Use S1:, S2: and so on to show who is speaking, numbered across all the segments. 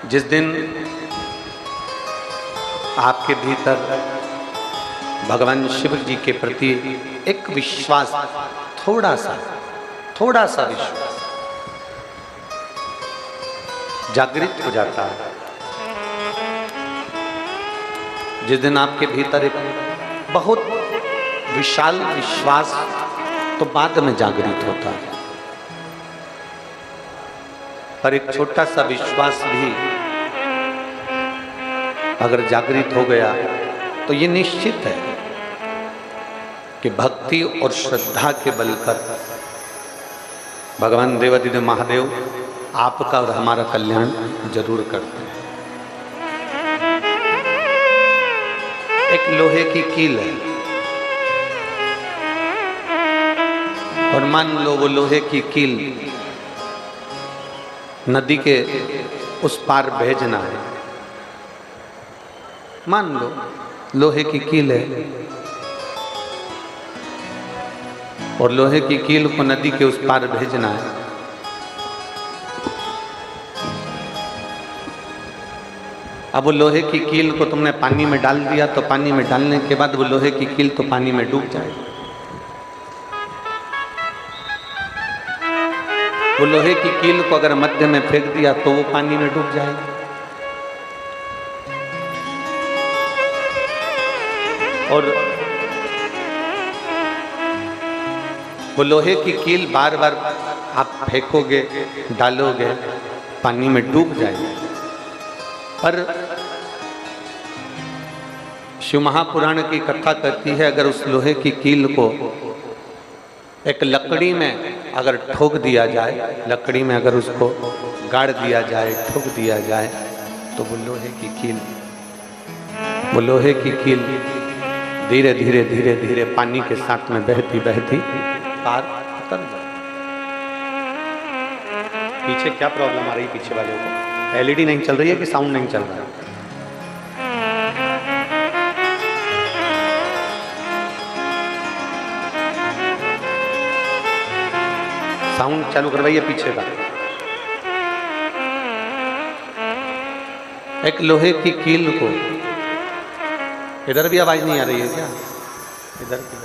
S1: जिस दिन आपके भीतर भगवान शिव जी के प्रति एक विश्वास, थोड़ा सा विश्वास जागृत हो जाता है, जिस दिन आपके भीतर एक बहुत विशाल विश्वास तो बाद में जागृत होता है, पर एक छोटा सा विश्वास भी अगर जागृत हो गया तो ये निश्चित है कि भक्ति और श्रद्धा के बल पर भगवान देवाधिदेव महादेव आपका और हमारा कल्याण जरूर करते हैं। एक लोहे की कील है और मान लो वो लोहे की कील नदी के उस पार भेजना है। मान लो लोहे की कील है और लोहे की कील को नदी के उस पार भेजना है। अब वो लोहे की कील को तुमने पानी में डाल दिया तो पानी में डालने के बाद वो लोहे की कील तो पानी में डूब जाएगी। वो लोहे की कील को अगर मध्य में फेंक दिया तो वो पानी में डूब जाएगी। और वो लोहे की कील बार बार आप फेंकोगे, डालोगे, पानी में डूब जाएगी। पर शिव महापुराण की कथा कहती है अगर उस लोहे की कील को एक लकड़ी में अगर ठोक दिया जाए, लकड़ी में अगर उसको गाड़ दिया जाए, ठोक दिया जाए तो वो लोहे की कील धीरे धीरे धीरे धीरे पानी के साथ में बहती बहती पार उतर जाए। पीछे क्या प्रॉब्लम आ रही है? पीछे वालों को एलईडी नहीं चल रही है कि साउंड नहीं चल रहा है? साउंड चालू करवाइए पीछे का। एक लोहे की कील को, इधर भी आवाज नहीं आ रही है क्या? इधर की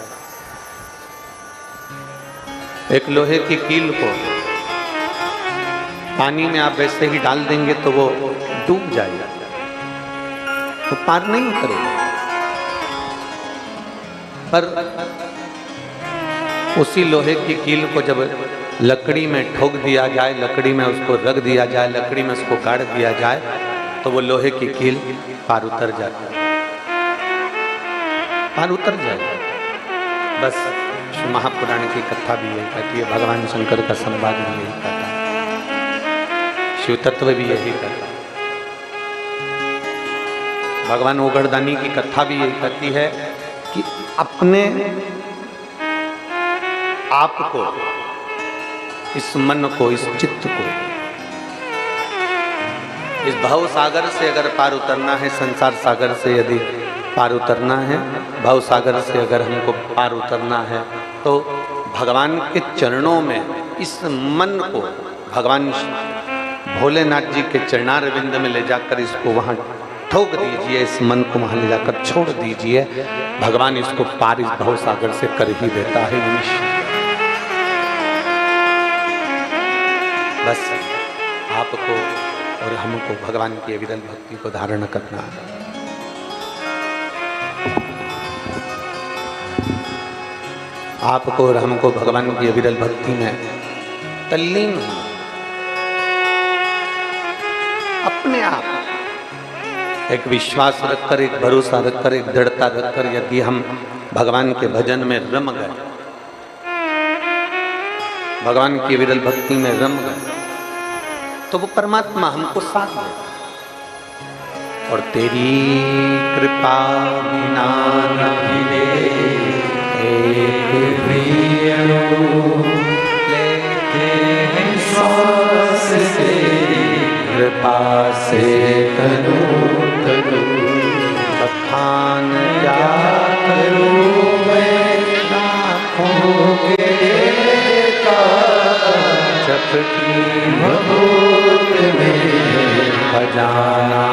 S1: एक लोहे की कील को पानी में आप वैसे ही डाल देंगे तो वो डूब जाएगा, तो पार नहीं उतरेगा। पर उसी लोहे की कील को जब लकड़ी में ठोक दिया जाए, लकड़ी में उसको रख दिया जाए, लकड़ी में उसको गाड़ दिया जाए तो वो लोहे की कील पार उतर जाती है, पार उतर जाए। बस शिव महापुराण की कथा भी यही कहती है, भगवान शंकर का संवाद भी यही कहता है, शिव तत्व भी यही कहता है, भगवान ओगड़दानी की कथा भी यही कहती है कि अपने आप को, इस मन को, इस चित्त को, इस भव सागर से अगर पार उतरना है, संसार सागर से यदि पार उतरना है, भव सागर से अगर हमको पार उतरना है तो भगवान के चरणों में इस मन को भगवान भोलेनाथ जी के चरणारविंद में ले जाकर इसको वहाँ ठोक दीजिए, इस मन को वहाँ ले जाकर छोड़ दीजिए। भगवान इसको पार इस भव सागर से कर ही देता है निश्चित। बस आपको और हमको भगवान की अविरल भक्ति को धारण करना है। आपको और हमको भगवान की अविरल भक्ति में तल्लीन होना, अपने आप एक विश्वास रखकर, एक भरोसा रखकर, एक दृढ़ता रखकर यदि हम भगवान के भजन में रम गए, भगवान की अविरल भक्ति में रम गए तो वो परमात्मा हमको साथ दे। और तेरी कृपा बिना न मिले एक प्रिय लेते हैं श्वास से, कृपा से तनु तनु बखान क्या करूं मैं नाखों के का, जपती भगवत में भज जाना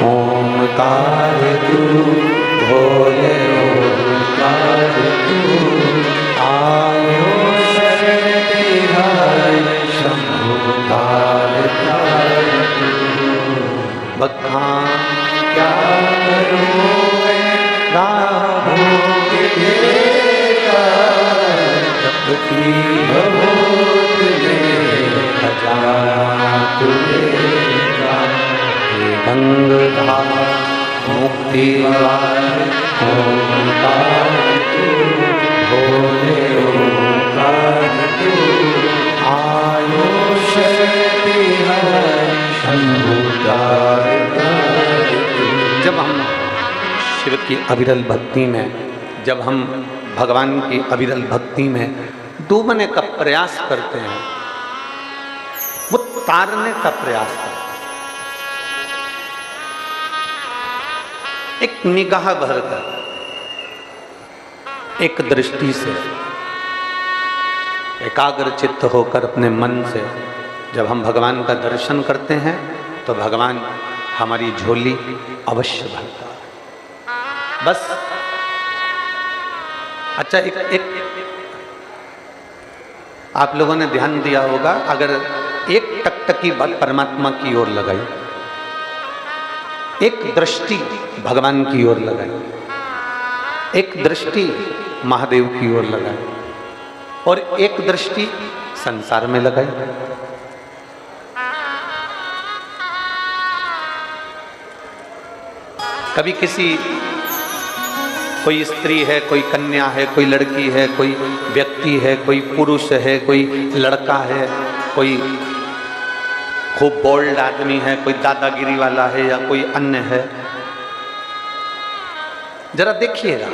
S1: ओमकार तू भोले ओमकार तू आयो शरण तिहार शंभुकार बखान क्या करूं मैं राहों के देखा तपती भभूत में खजाना तुझेगा गंगाधार मुक्ति ओंकार तू भोले ओंकार तू आयो शक्ति है शंभुकार। जब हम शिव की अविरल भक्ति में, जब हम भगवान की अविरल भक्ति में डूबने का प्रयास करते हैं, वो तारने का प्रयास करते हैं, एक निगाह भरकर, एक दृष्टि से, एकाग्र चित्त होकर अपने मन से जब हम भगवान का दर्शन करते हैं तो भगवान हमारी झोली अवश्य भरता है। बस अच्छा, एक आप लोगों ने ध्यान दिया होगा, अगर एक टकटकी परमात्मा की ओर लगाई, एक दृष्टि भगवान की ओर लगाई, एक दृष्टि महादेव की ओर लगाई और एक दृष्टि संसार में लगाई, कभी किसी कोई स्त्री है, कोई कन्या है, कोई लड़की है, कोई व्यक्ति है, कोई पुरुष है, कोई लड़का है, कोई खूब बोल्ड आदमी है, कोई दादागिरी वाला है या कोई अन्य है, जरा देखिएगा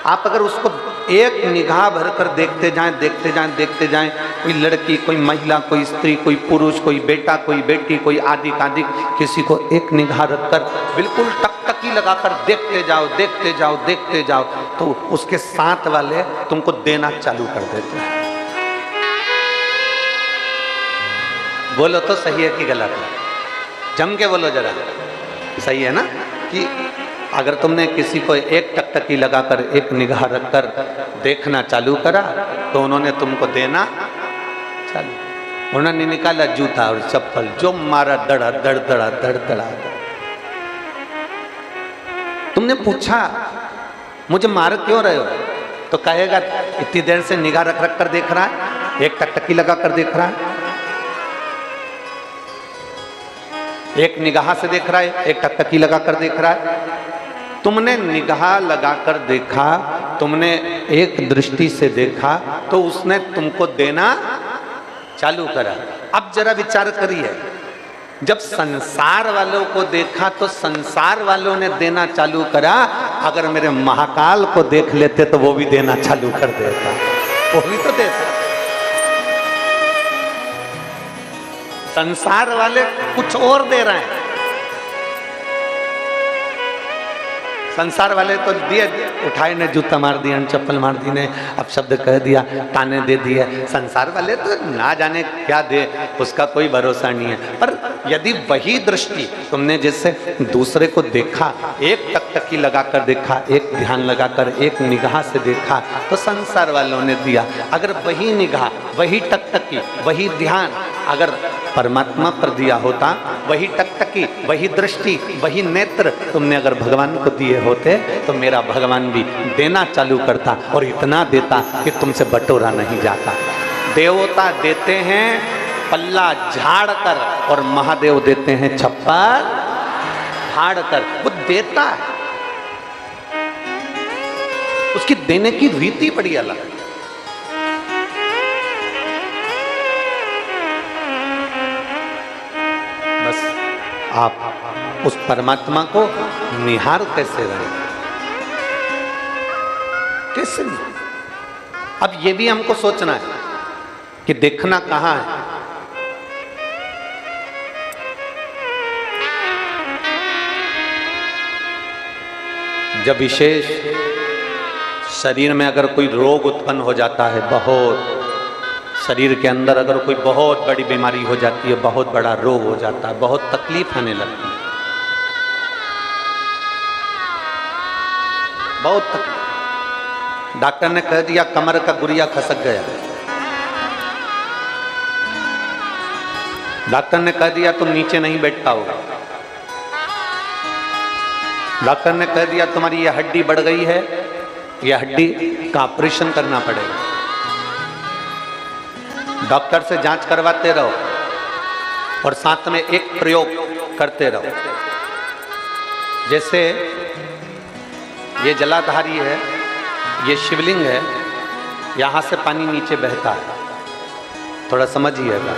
S1: आप, अगर उसको एक निगाह भरकर देखते जाएं, देखते जाएं, देखते जाएं, कोई लड़की, कोई महिला, कोई स्त्री, कोई पुरुष, कोई बेटा, कोई बेटी, कोई आदि आदि, किसी को एक निगाह रखकर बिल्कुल टकटकी लगाकर देखते जाओ, देखते जाओ, देखते जाओ, तो उसके साथ वाले तुमको देना चालू कर देते हैं। बोलो तो सही है कि गलत है? जम के बोलो जरा, सही है ना? कि अगर तुमने किसी को एक टकटकी लगाकर, एक निगाह रखकर देखना चालू करा तो उन्होंने तुमको देना चालू। उन्होंने निकाला जूता और चप्पल, जो मारा दड़ा दड़ दड़ा दड़ दड़ा। तुमने पूछा मुझे मार क्यों रहे हो, तो कहेगा इतनी देर से निगाह रख रख कर देख रहा है, एक टकटकी लगा कर देख रहा है, एक निगाह से देख रहा है, एक टकटकी लगा कर देख रहा है। तुमने निगाह लगाकर देखा, तुमने एक दृष्टि से देखा, तो उसने तुमको देना चालू करा। अब जरा विचार करिए, जब संसार वालों को देखा तो संसार वालों ने देना चालू करा, अगर मेरे महाकाल को देख लेते तो वो भी देना चालू कर देता, वो भी तो देता। संसार वाले कुछ और दे रहे हैं, संसार वाले तो दिए, उठाए ने जूता मार दिया, चप्पल मार दी ने, अब शब्द कह दिया, ताने दे दिए। संसार वाले तो ना जाने क्या दे, उसका कोई भरोसा नहीं है। पर यदि वही दृष्टि तुमने जैसे दूसरे को देखा, एक टकटकी लगाकर देखा, एक ध्यान लगाकर, एक निगाह से देखा, तो संसार वालों ने दिया। अगर वही निगाह, वही टकटकी, वही ध्यान अगर परमात्मा पर दिया होता, वही टकटकी, वही दृष्टि, वही नेत्र तुमने अगर भगवान को दिए होते, तो मेरा भगवान भी देना चालू करता और इतना देता कि तुमसे बटोरा नहीं जाता। देवता देते हैं पल्ला झाड़ कर और महादेव देते हैं छप्पर फाड़ कर। वो देता है, उसकी देने की रीति बड़ी अलग है। बस आप उस परमात्मा को निहार कैसे रहे, कैसे नहीं? अब ये भी हमको सोचना है कि देखना कहाँ है। जब विशेष शरीर में अगर कोई रोग उत्पन्न हो जाता है, बहुत शरीर के अंदर अगर कोई बहुत बड़ी बीमारी हो जाती है, बहुत बड़ा रोग हो जाता है, बहुत तकलीफ आने लगती है, बहुत तकलीफ। डॉक्टर ने कह दिया कमर का गुरिया खसक गया, डॉक्टर ने कह दिया तुम नीचे नहीं बैठ पाओगे, डॉक्टर ने कह दिया तुम्हारी यह हड्डी बढ़ गई है, यह हड्डी का ऑपरेशन करना पड़ेगा। डॉक्टर से जांच करवाते रहो और साथ में एक प्रयोग करते रहो। जैसे ये जलाधारी है, ये शिवलिंग है, यहां से पानी नीचे बहता है, थोड़ा समझिएगा।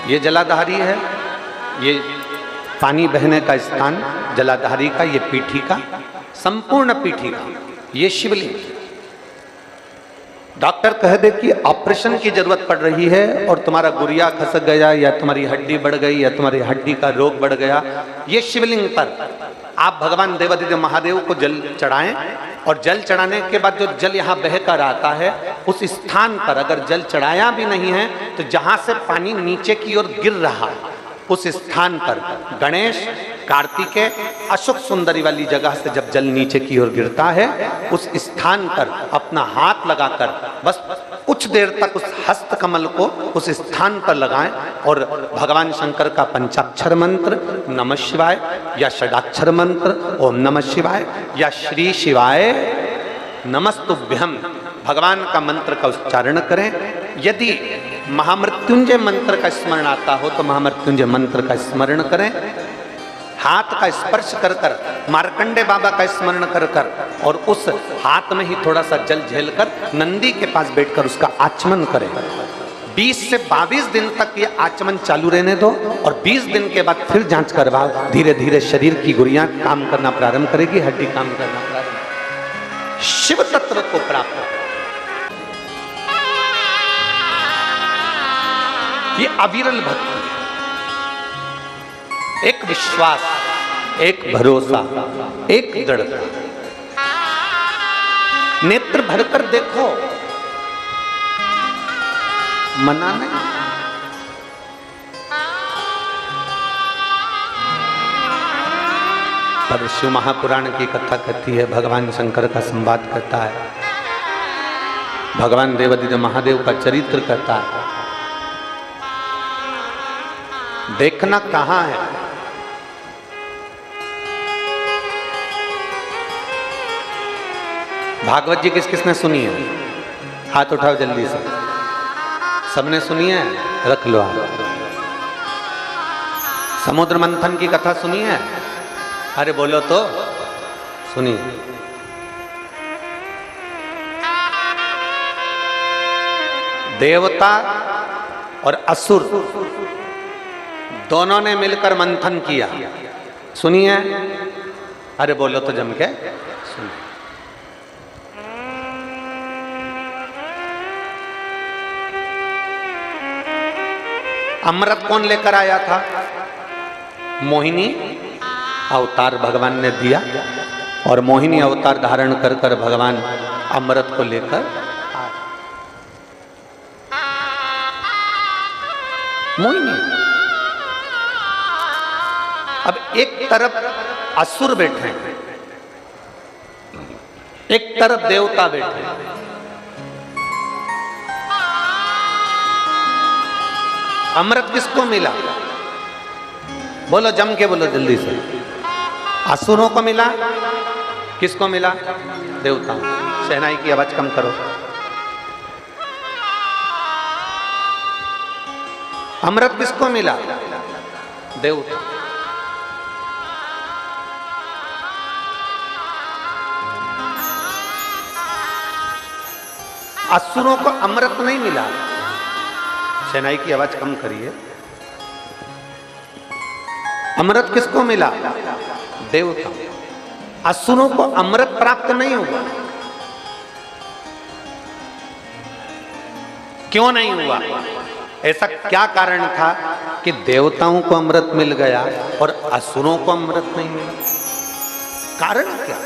S1: ये जलाधारी है, ये पानी बहने का स्थान जलाधारी का, ये पीठी का, संपूर्ण पीठी का ये शिवलिंग। डॉक्टर कह दे कि ऑपरेशन की जरूरत पड़ रही है और तुम्हारा गुरिया खसक गया या तुम्हारी हड्डी बढ़ गई या तुम्हारी हड्डी का रोग बढ़ गया, ये शिवलिंग पर आप भगवान देवादिदेव महादेव को जल चढ़ाएं और जल चढ़ाने के बाद जो जल यहाँ बह कर आता है उस स्थान पर अगर जल चढ़ाया भी नहीं है तो जहां से पानी नीचे की ओर गिर रहा है उस स्थान पर गणेश, कार्तिकेय, अशोक सुंदरी वाली जगह से जब जल नीचे की ओर गिरता है उस स्थान पर अपना हाथ लगाकर बस कुछ देर तक उस हस्त कमल को उस स्थान पर लगाएं और भगवान शंकर का पंचाक्षर मंत्र नमः शिवाय या षडाक्षर मंत्र ओम नमः शिवाय या श्री शिवाय नमस्तुभ्यम भगवान का मंत्र का उच्चारण करें। यदि महामृत्युंजय मंत्र का स्मरण आता हो तो महामृत्युंजय मंत्र का स्मरण करें। हाथ का स्पर्श कर कर मार्कंडे बाबा का स्मरण कर कर और उस हाथ में ही थोड़ा सा जल झेलकर नंदी के पास बैठकर उसका आचमन करें। 20 से 22 दिन तक ये आचमन चालू रहने दो और 20 दिन के बाद फिर जांच करवाओ। धीरे धीरे शरीर की गुड़ियां काम करना प्रारंभ करेगी, हड्डी काम करना प्रारंभ। शिव तत्व को प्राप्त ये अविरल भक्ति, एक विश्वास, एक भरोसा, एक दृढ़ता। नेत्र भरकर देखो, मना नहीं। पर शिव महापुराण की कथा कहती है, भगवान शंकर का संवाद करता है, भगवान देवादिदेव महादेव का चरित्र कहता है। देखना कहां है? भागवत जी किस किसने सुनी है? हाथ उठाओ जल्दी से। सबने सुनी है? रख लो आप। समुद्र मंथन की कथा सुनी है? अरे बोलो तो। सुनिए। देवता और असुर दोनों ने मिलकर मंथन किया, सुनिए। अरे बोलो तो जम के सुनिए। अमृत कौन लेकर आया था? मोहिनी अवतार भगवान ने दिया और मोहिनी अवतार धारण कर कर भगवान अमृत को लेकर मोहिनी। अब एक तरफ असुर बैठे, एक तरफ देवता बैठे। अमृत किसको मिला? बोलो जम के बोलो जल्दी से। असुरों को मिला। किसको मिला? देवताओं। शहनाई की आवाज कम करो। अमृत किसको मिला? देवता। असुरों को अमृत नहीं मिला। शहनाई की आवाज कम करिए। अमृत किसको मिला? देवता। असुरों को अमृत प्राप्त नहीं हुआ। क्यों नहीं हुआ? ऐसा क्या कारण था कि देवताओं को अमृत मिल गया और असुरों को अमृत नहीं मिला? कारण क्या?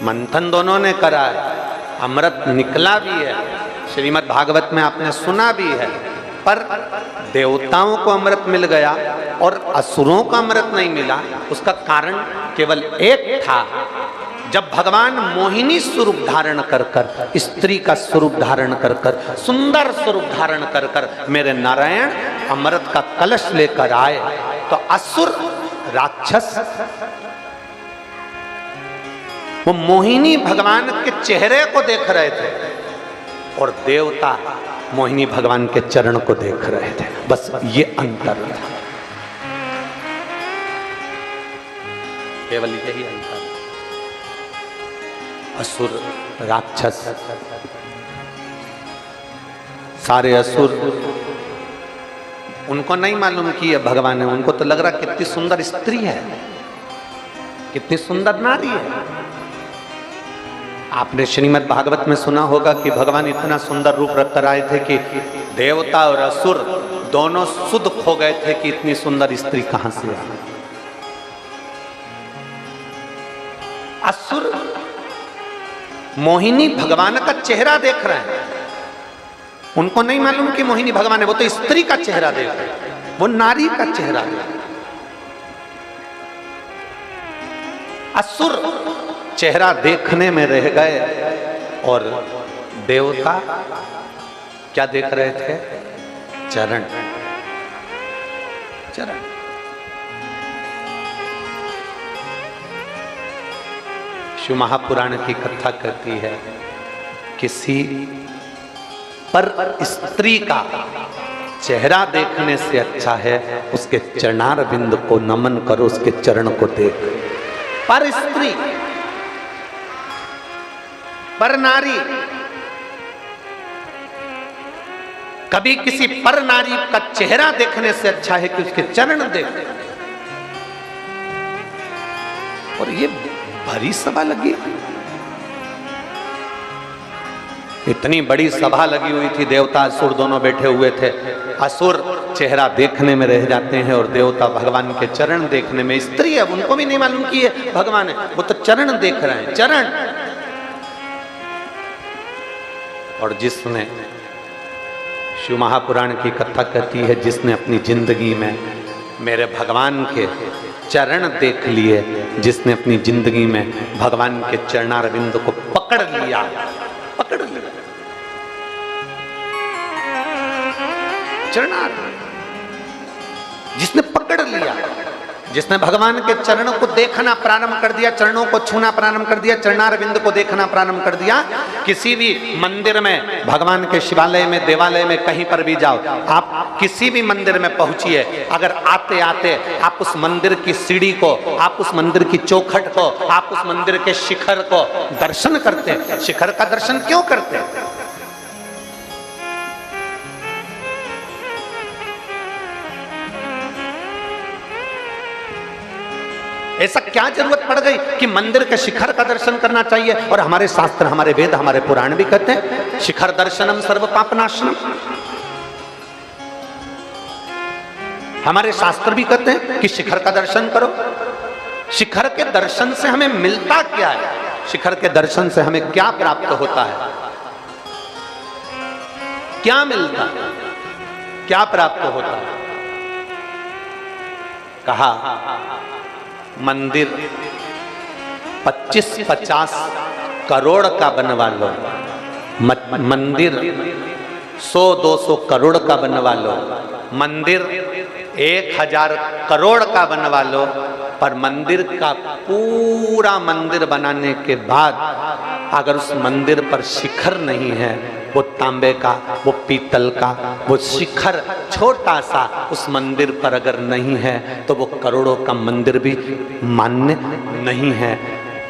S1: मंथन दोनों ने करा है, अमृत निकला भी है, श्रीमद् भागवत में आपने सुना भी है, पर देवताओं को अमृत मिल गया और असुरों को अमृत नहीं मिला। उसका कारण केवल एक था, जब भगवान मोहिनी स्वरूप धारण कर कर, स्त्री का स्वरूप धारण कर कर, सुंदर स्वरूप धारण कर कर मेरे नारायण अमृत का कलश लेकर आए, तो असुर राक्षस वो मोहिनी भगवान के चेहरे को देख रहे थे और देवता मोहिनी भगवान के चरण को देख रहे थे। बस ये अंतर था, केवल यही अंतर। असुर राक्षस, सारे असुर, उनको नहीं मालूम कि यह भगवान है। उनको तो लग रहा कितनी सुंदर स्त्री है, कितनी सुंदर नारी है। आपने श्रीमद् भागवत में सुना होगा कि भगवान इतना सुंदर रूप रखकर आए थे कि देवता और असुर दोनों सुध खो गए थे कि इतनी सुंदर स्त्री कहां से आई। असुर मोहिनी भगवान का चेहरा देख रहे हैं, उनको नहीं मालूम कि मोहिनी भगवान है, वो तो स्त्री का चेहरा देख रहे हैं, वो नारी का चेहरा देख रहे हैं। असुर चेहरा देखने में रह गए और देवता क्या देख रहे थे? चरण, चरण। शिव महापुराण की कथा कहती है, किसी पर स्त्री का चेहरा देखने से अच्छा है उसके चरणार बिंद को नमन करो, उसके चरण को देख। पर स्त्री, पर नारी, कभी किसी पर नारी का चेहरा देखने से अच्छा है कि उसके चरण देख। और ये भरी सभा लगी, इतनी बड़ी सभा लगी हुई थी, देवता असुर दोनों बैठे हुए थे। असुर चेहरा देखने में रह जाते हैं और देवता भगवान के चरण देखने में। स्त्री है, उनको भी नहीं मालूम कि ये भगवान है, वो तो चरण देख रहे हैं, चरण। और जिसने, शिव महापुराण की कथा कहती है, जिसने अपनी जिंदगी में मेरे भगवान के चरण देख लिए, जिसने अपनी जिंदगी में भगवान के चरणारविंद को पकड़ लिया, पकड़ लिया, चरणार, जिसने पकड़ लिया, जिसने भगवान के चरणों को देखना प्रारंभ कर दिया, चरणों को छूना प्रारंभ कर दिया, चरणारविंद को देखना प्रारंभ कर दिया। किसी भी मंदिर में, भगवान के शिवालय में, देवालय में, कहीं पर भी जाओ, आप किसी भी मंदिर में पहुंचिए, अगर आते आते आप उस मंदिर की सीढ़ी को, आप उस मंदिर की चौखट को, आप उस मंदिर के शिखर को दर्शन करते हैं। शिखर का दर्शन क्यों करते हैं? ऐसा क्या जरूरत पड़ गई कि मंदिर के शिखर का दर्शन करना चाहिए? और हमारे शास्त्र, हमारे वेद, हमारे पुराण भी कहते हैं शिखर दर्शनम सर्व पापनाशनम। हमारे शास्त्र भी कहते हैं कि शिखर का दर्शन करो। शिखर के दर्शन से हमें मिलता क्या है? शिखर के दर्शन से हमें क्या प्राप्त होता है? क्या मिलता है? क्या प्राप्त होता है? कहा मंदिर 25-50 करोड़ का बनवा लो, मंदिर 100-200 करोड़ का बनवा लो, मंदिर 1000 करोड़ का बनवा लो, पर मंदिर का पूरा मंदिर बनाने के बाद अगर उस मंदिर पर शिखर नहीं है, वो तांबे का, वो पीतल का, वो शिखर छोटा सा उस मंदिर पर अगर नहीं है, तो वो करोड़ों का मंदिर भी मान्य नहीं है।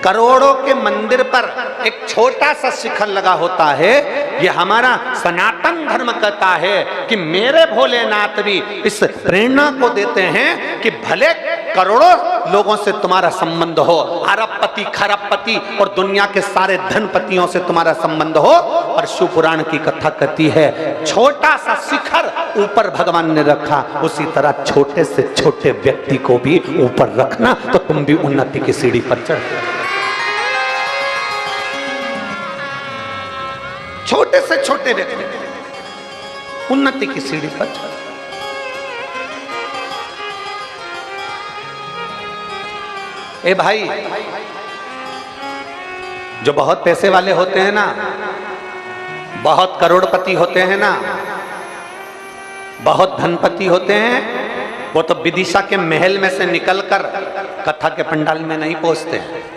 S1: करोड़ों के मंदिर पर एक छोटा सा शिखर लगा होता है। ये हमारा सनातन धर्म कहता है कि मेरे भोलेनाथ भी इस प्रेरणा को देते हैं कि भले करोड़ों लोगों से तुम्हारा संबंध हो, अरबपति, खरबपति और दुनिया के सारे धनपतियों से तुम्हारा संबंध हो, और शिव पुराण की कथा कहती है छोटा सा शिखर ऊपर भगवान ने रखा, उसी तरह छोटे से छोटे व्यक्ति को भी ऊपर रखना, तो तुम भी उन्नति की सीढ़ी पर चढ़। छोटे से छोटे व्यक्ति उन्नति की सीढ़ी पर चढ़। ए भाई, जो बहुत पैसे वाले होते हैं ना, बहुत करोड़पति होते हैं ना, बहुत धनपति होते हैं, वो तो विदिशा के महल में से निकलकर कथा के पंडाल में नहीं पहुंचते हैं।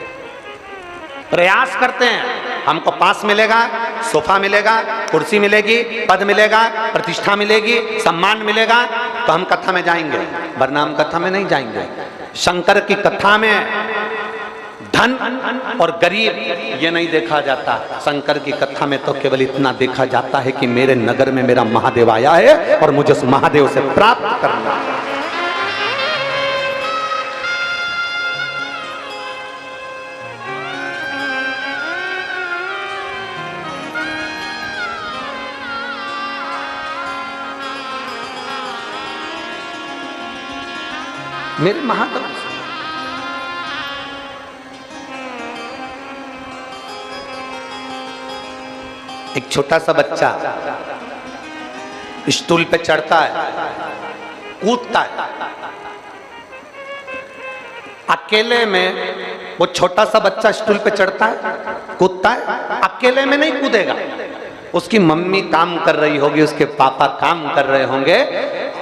S1: प्रयास करते हैं, हमको पास मिलेगा, सोफा मिलेगा, कुर्सी मिलेगी, पद मिलेगा, प्रतिष्ठा मिलेगी, सम्मान मिलेगा तो हम कथा में जाएंगे, वरना हम कथा में नहीं जाएंगे। शंकर की कथा में धन और गरीब ये नहीं देखा जाता। शंकर की कथा में तो केवल इतना देखा जाता है कि मेरे नगर में मेरा महादेव आया है और मुझे उस महादेव से प्राप्त करना है। मेरे महादेव एक छोटा सा बच्चा स्टूल पे चढ़ता है, कूदता है, अकेले में वो छोटा सा बच्चा स्टूल पे चढ़ता है, कूदता है, अकेले में नहीं कूदेगा। उसकी मम्मी काम कर रही होगी, उसके पापा काम कर रहे होंगे,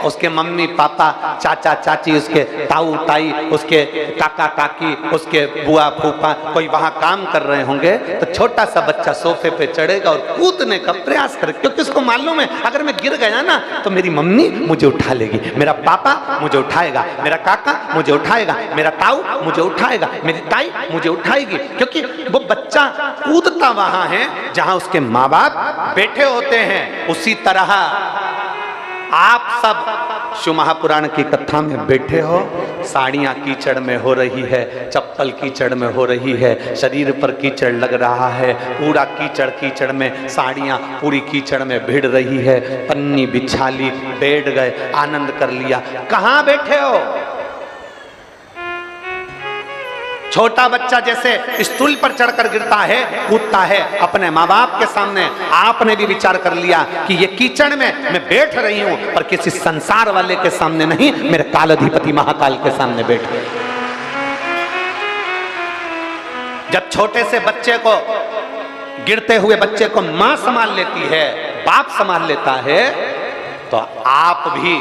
S1: उसके मम्मी पापा, चाचा चाची, उसके ताऊ ताई, उसके काका काकी, उसके बुआ फूफा कोई वहां काम कर रहे होंगे, तो छोटा सा बच्चा सोफे पे चढ़ेगा और कूदने का प्रयास करेगा, क्योंकि उसको मालूम है अगर मैं गिर गया ना तो मेरी मम्मी मुझे उठा लेगी, मेरा पापा मुझे उठाएगा, मेरा काका मुझे उठाएगा, मेरा ताऊ मुझे उठाएगा, मेरी ताई मुझे उठाएगी। क्योंकि वो बच्चा कूदता वहां है जहां उसके माँ बाप बैठे होते हैं। उसी तरह आप सब शिव महापुराण की कथा में बैठे हो, साड़ियां कीचड़ में हो रही है, चप्पल कीचड़ में हो रही है, शरीर पर कीचड़ लग रहा है, पूरा कीचड़ कीचड़ में, साड़ियां पूरी कीचड़ में भिड़ रही है, पन्नी बिछा ली, बैठ गए, आनंद कर लिया। कहां बैठे हो? छोटा बच्चा जैसे स्टूल पर चढ़कर गिरता है, कूदता है अपने माँ बाप के सामने, आपने भी विचार कर लिया कि ये कीचड़ में मैं बैठ रही हूं, पर किसी संसार वाले के सामने नहीं, मेरे कालाधिपति महाकाल के सामने बैठ गए। जब छोटे से बच्चे को, गिरते हुए बच्चे को मां संभाल लेती है, बाप संभाल लेता है, तो आप भी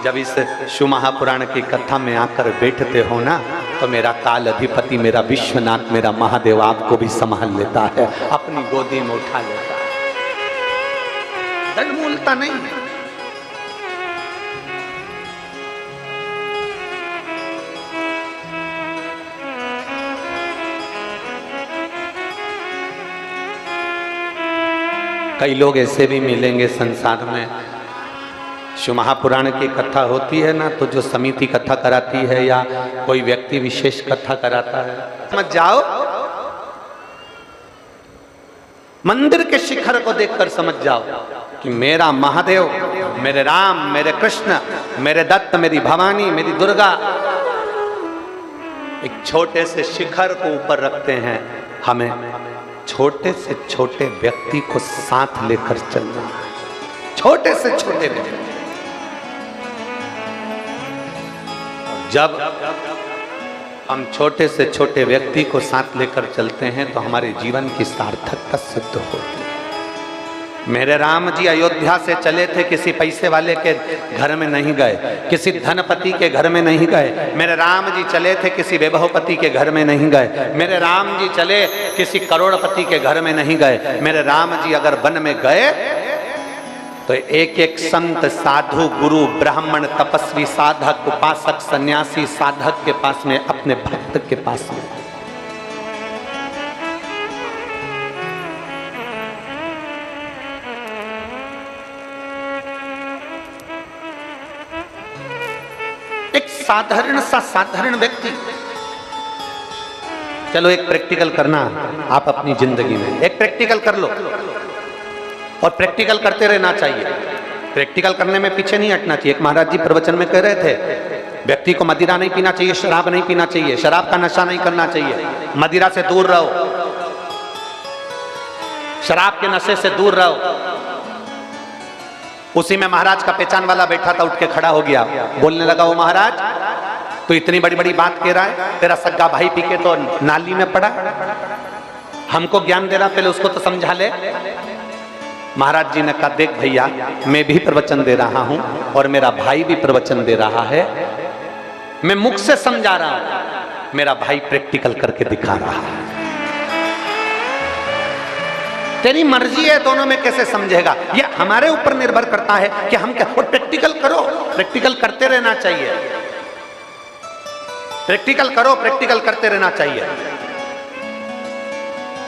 S1: जब इस शिव महापुराण की कथा में आकर बैठते हो ना, तो मेरा काल अधिपति, मेरा विश्वनाथ, मेरा महादेव आपको भी संभाल लेता है, अपनी गोदी में उठा लेता है, दंड मूलता नहीं है। कई लोग ऐसे भी मिलेंगे संसार में, शिव महापुराण की कथा होती है ना, तो जो समिति कथा कराती है या कोई व्यक्ति विशेष कथा कराता है, समझ जाओ, मंदिर के शिखर को देखकर समझ जाओ कि मेरा महादेव, मेरे राम, मेरे कृष्ण, मेरे दत्त, मेरी भवानी, मेरी दुर्गा एक छोटे से शिखर को ऊपर रखते हैं। हमें छोटे से छोटे व्यक्ति को साथ लेकर चलना, छोटे से छोटे व्यक्ति। जब हम छोटे से छोटे व्यक्ति को साथ लेकर चलते हैं तो हमारे जीवन की सार्थकता सिद्ध होती है। मेरे राम जी अयोध्या से चले थे, किसी पैसे वाले के घर में नहीं गए, किसी धनपति के घर में नहीं गए। मेरे राम जी चले थे, किसी वैभवपति के घर में नहीं गए। मेरे राम जी चले, किसी करोड़पति के घर में नहीं गए। मेरे राम जी अगर वन में गए तो एक एक संत, साधु, गुरु, ब्राह्मण, तपस्वी, साधक, उपासक, सन्यासी, साधक के पास में, अपने भक्त के पास में। एक साधारण सा साधारण व्यक्ति, चलो एक प्रैक्टिकल करना आप अपनी जिंदगी में, एक प्रैक्टिकल कर लो और प्रैक्टिकल करते रहना चाहिए। प्रैक्टिकल करने में पीछे नहीं हटना चाहिए। एक महाराज जी प्रवचन में कह रहे थे, व्यक्ति को मदिरा नहीं पीना चाहिए, शराब नहीं पीना चाहिए, शराब का नशा नहीं करना चाहिए, मदिरा से दूर रहो, शराब के नशे से दूर रहो। उसी में महाराज का पहचान वाला बैठा था, उठ के खड़ा हो गया, बोलने लगा, वो महाराज तो इतनी बड़ी बड़ी बात कह रहा है, तेरा सग्गा भाई पी के तो नाली में पड़ा, हमको ज्ञान दे रहा, पहले उसको तो समझा ले। महाराज जी ने कहा, देख भैया, मैं भी प्रवचन दे रहा हूं और मेरा भाई भी प्रवचन दे रहा है, मैं मुख से समझा रहा हूं, मेरा भाई प्रैक्टिकल करके दिखा रहा है। तेरी मर्जी है, दोनों में कैसे समझेगा, ये हमारे ऊपर निर्भर करता है कि हम क्या। और प्रैक्टिकल करो, प्रैक्टिकल करते रहना चाहिए, प्रैक्टिकल करो, प्रैक्टिकल करते रहना चाहिए।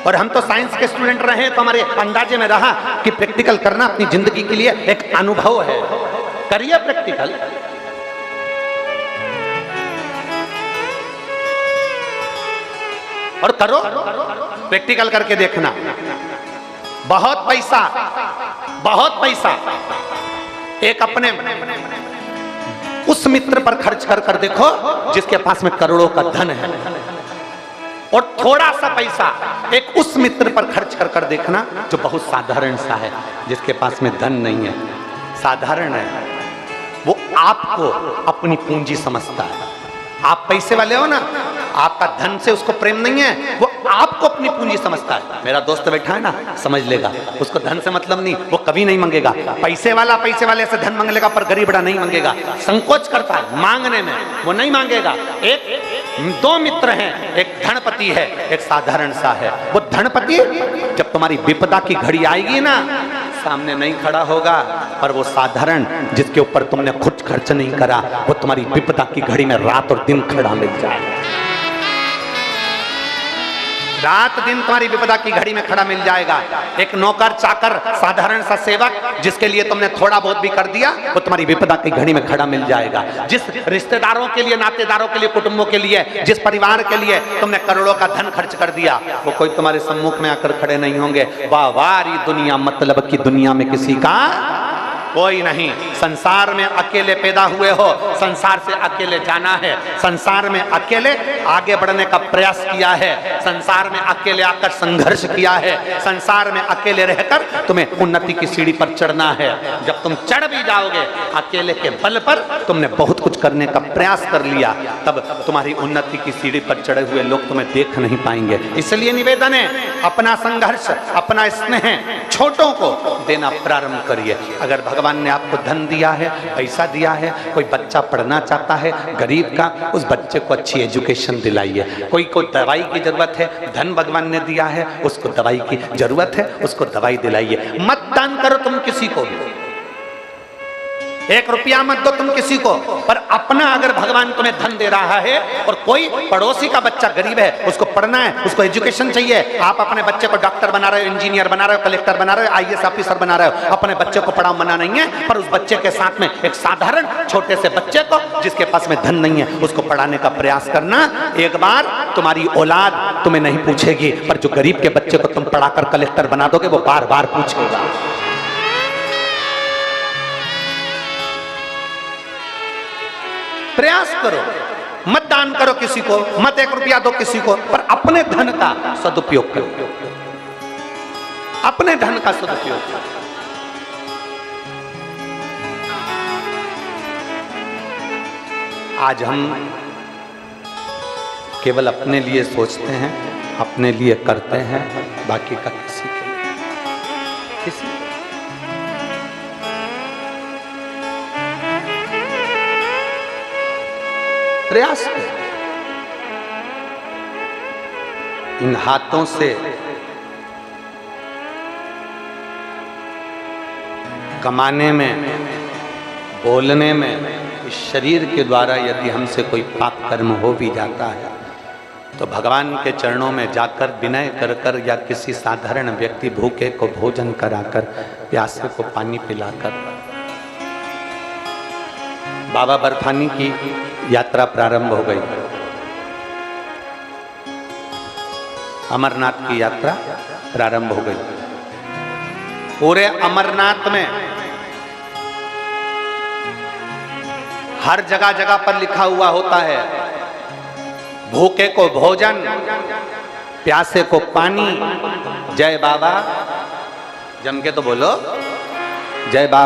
S1: और हम तो साइंस के स्टूडेंट रहे, तो हमारे अंदाजे में रहा कि प्रैक्टिकल करना अपनी जिंदगी के लिए एक अनुभव है। करिए प्रैक्टिकल। और करो, प्रैक्टिकल करके देखना। बहुत पैसा, बहुत पैसा एक अपने उस मित्र पर खर्च कर कर देखो जिसके पास में करोड़ों का धन है, और थोड़ा सा पैसा एक उस मित्र पर खर्च कर कर देखना जो बहुत साधारण सा है, जिसके पास में धन नहीं है, साधारण है। वो आपको अपनी पूंजी समझता है। आप पैसे वाले हो ना, आपका धन से उसको प्रेम नहीं है, वो आपको अपनी पूंजी समझता है। मेरा दोस्त बैठा है ना, समझ लेगा, उसको धन से मतलब नहीं, वो कभी नहीं मांगेगा। पैसे वाला पैसे वाले से धन मांग लेगा, पर गरीब बड़ा नहीं मांगेगा, संकोच करता है मांगने में, वो नहीं मांगेगा। दो मित्र हैं, एक धनपति है, एक साधारण सा है। वो धनपति जब तुम्हारी विपदा की घड़ी आएगी ना, सामने नहीं खड़ा होगा, पर वो साधारण जिसके ऊपर तुमने खुद खर्च नहीं करा, वो तुम्हारी विपदा की घड़ी में रात और दिन खड़ा मिल जाएगा। रात दिन तुम्हारी विपदा की घड़ी में खड़ा मिल जाएगा। एक नौकर चाकर साधारण सा सेवक जिसके लिए तुमने थोड़ा बहुत भी कर दिया, वो तुम्हारी विपदा की घड़ी में खड़ा मिल जाएगा। जिस रिश्तेदारों के लिए, नातेदारों के लिए, कुटुंबों के लिए, जिस परिवार के लिए तुमने करोड़ों का धन खर्च कर दिया, वो कोई तुम्हारे सम्मुख में आकर खड़े नहीं होंगे। वाह वारी दुनिया, मतलब की दुनिया में किसी का कोई नहीं। संसार में अकेले पैदा हुए हो, संसार से अकेले जाना है, संसार में अकेले आगे बढ़ने का प्रयास किया है, संसार में अकेले आकर संघर्ष किया है, संसार में अकेले रहकर तुम्हें उन्नति की सीढ़ी पर चढ़ना है। जब तुम चढ़ भी जाओगे अकेले के बल पर, तुमने बहुत कुछ करने का प्रयास कर लिया, तब तुम्हारी उन्नति की सीढ़ी पर चढ़े हुए लोग तुम्हें देख नहीं पाएंगे। इसलिए निवेदन है, अपना संघर्ष, अपना स्नेह छोटों को देना प्रारंभ करिए। अगर भगवान ने आपको धन दिया है, पैसा दिया है, कोई बच्चा पढ़ना चाहता है गरीब का, उस बच्चे को अच्छी एजुकेशन दिलाइए। कोई को दवाई की जरूरत है, धन भगवान ने दिया है, उसको दवाई की जरूरत है, उसको दवाई दिलाइए। मत दान करो तुम किसी को भी, 1 रुपया मत दो तुम किसी को, पर अपना अगर भगवान तुम्हें धन दे रहा है और कोई पड़ोसी का बच्चा गरीब है, उसको पढ़ना है, उसको एजुकेशन चाहिए, आप अपने बच्चे को डॉक्टर बना रहे हो, इंजीनियर बना रहे हो, कलेक्टर बना रहे हो, IAS ऑफिसर बना रहे हो, अपने बच्चे को पढ़ाओ, मना नहीं है, पर उस बच्चे के साथ में एक साधारण छोटे से बच्चे को जिसके पास में धन नहीं है, उसको पढ़ाने का प्रयास करना। एक बार तुम्हारी औलाद तुम्हें नहीं पूछेगी, पर जो गरीब के बच्चे को तुम पढ़ाकर कलेक्टर बना दोगे, वो बार बार पूछेगा। प्रयास करो, मत दान करो किसी को, मत 1 रुपया दो किसी को, पर अपने धन का सदुपयोग करो, अपने धन का सदुपयोग करो। आज हम केवल अपने लिए सोचते हैं, अपने लिए करते हैं, बाकी का किसी के लिए, किसी प्रयास करें। इन हाथों से कमाने में, बोलने में, इस शरीर के द्वारा यदि हमसे कोई पाप कर्म हो भी जाता है, तो भगवान के चरणों में जाकर विनय कर कर, या किसी साधारण व्यक्ति भूखे को भोजन कराकर, प्यासे को पानी पिलाकर, बाबा बरफानी की यात्रा प्रारंभ हो गई। अमरनाथ की यात्रा प्रारंभ हो गई। पूरे अमरनाथ में हर जगह जगह पर लिखा हुआ होता है, भूखे को भोजन, प्यासे को पानी, जय बाबा जम के तो बोलो जय बाबा।